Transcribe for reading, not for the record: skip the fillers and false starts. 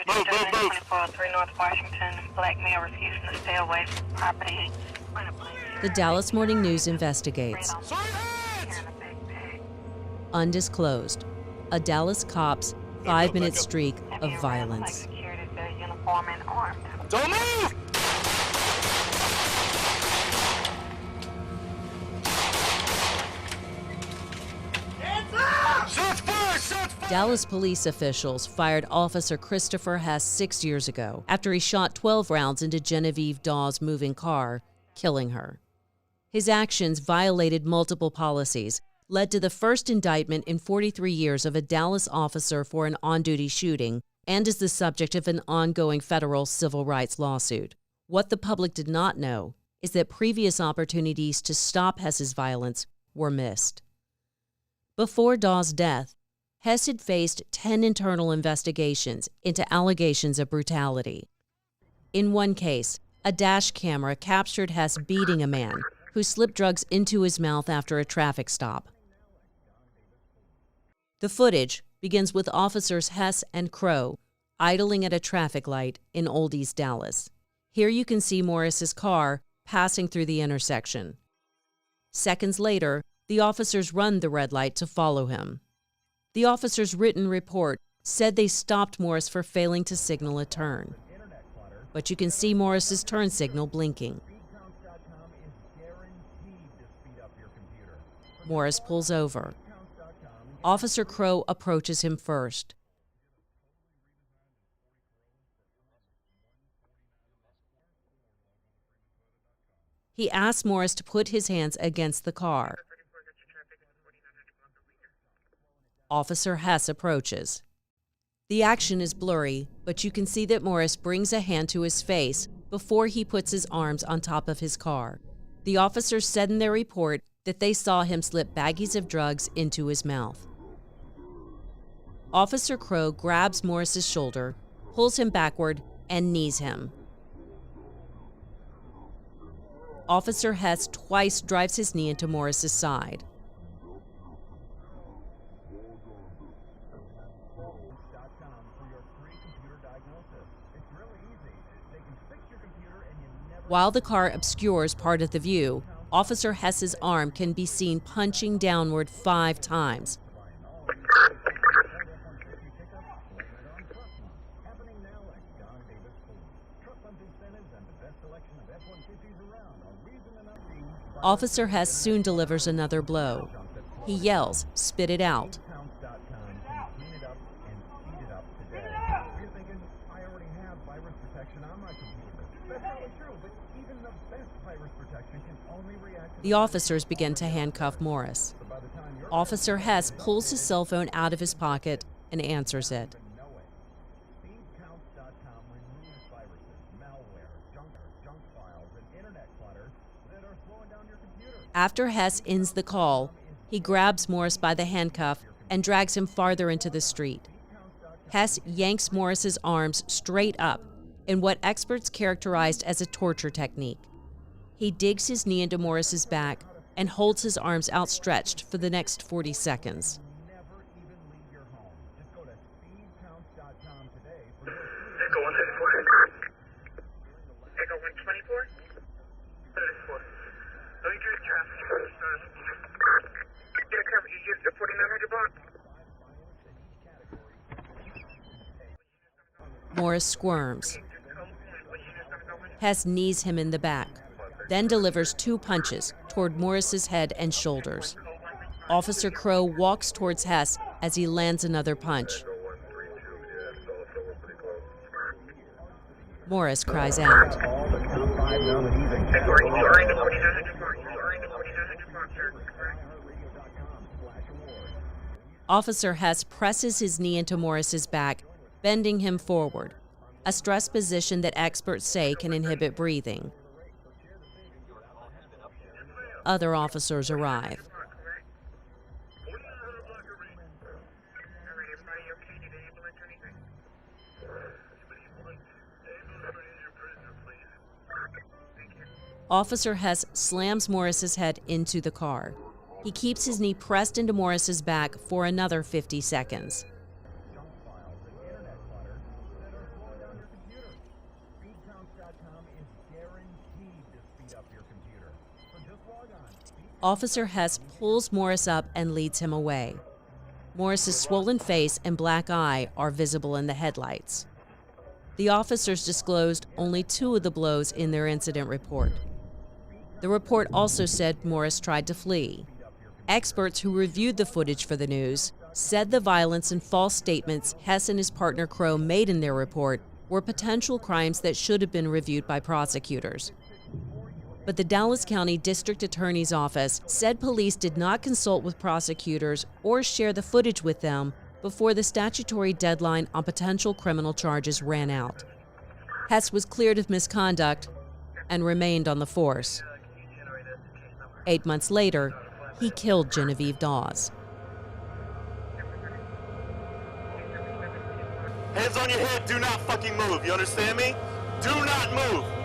Move, move, move. 2403 North Washington. Black male refusing to stay away from property. The Dallas Morning News investigates. Undisclosed. A Dallas cop's 5-minute streak of violence. Don't move! Shots fired! Shots fired! Dallas police officials fired Officer Christopher Hess 6 years ago after he shot 12 rounds into Genevieve Dawes' moving car, killing her. His actions violated multiple policies, led to the first indictment in 43 years of a Dallas officer for an on-duty shooting, and is the subject of an ongoing federal civil rights lawsuit. What the public did not know is that previous opportunities to stop Hess's violence were missed. Before Dawes' death, Hess had faced 10 internal investigations into allegations of brutality. In one case, a dash camera captured Hess beating a man who slipped drugs into his mouth after a traffic stop. The footage begins with officers Hess and Crow idling at a traffic light in Old East Dallas. Here you can see Morris's car passing through the intersection. Seconds later, the officers run the red light to follow him. The officer's written report said they stopped Morris for failing to signal a turn. But you can see Morris's turn signal blinking. Morris pulls over. Officer Crow approaches him first. He asks Morris to put his hands against the car. Officer Hess approaches. The action is blurry, but you can see that Morris brings a hand to his face before he puts his arms on top of his car. The officers said in their report that they saw him slip baggies of drugs into his mouth. Officer Crow grabs Morris's shoulder, pulls him backward, and knees him. Officer Hess twice drives his knee into Morris's side. While the car obscures part of the view, Officer Hess's arm can be seen punching downward 5 times. Officer Hess soon delivers another blow. He yells, "Spit it out." The officers begin to handcuff Morris. Officer Hess pulls his cell phone out of his pocket and answers it. After Hess ends the call, he grabs Morris by the handcuff and drags him farther into the street. Hess yanks Morris's arms straight up in what experts characterized as a torture technique. He digs his knee into Morris's back and holds his arms outstretched for the next 40 seconds. Echo 124. Echo 124. 34. Let me get a traffic. Get a cover. You get the 4900 block. Morris squirms. Hess knees him in the back, then delivers 2 punches toward Morris's head and shoulders. Officer Crow walks towards Hess as he lands another punch. Morris cries out. Officer Hess presses his knee into Morris's back, bending him forward, a stress position that experts say can inhibit breathing. Other officers arrive. Officer Hess slams Morris's head into the car. He keeps his knee pressed into Morris's back for another 50 seconds. Officer Hess pulls Morris up and leads him away. Morris's swollen face and black eye are visible in the headlights. The officers disclosed only 2 of the blows in their incident report. The report also said Morris tried to flee. Experts who reviewed the footage for the news said the violence and false statements Hess and his partner Crow made in their report were potential crimes that should have been reviewed by prosecutors. But the Dallas County District Attorney's Office said police did not consult with prosecutors or share the footage with them before the statutory deadline on potential criminal charges ran out. Hess was cleared of misconduct and remained on the force. 8 months later, he killed Genevieve Dawes. Hands on your head, do not fucking move, you understand me? Do not move!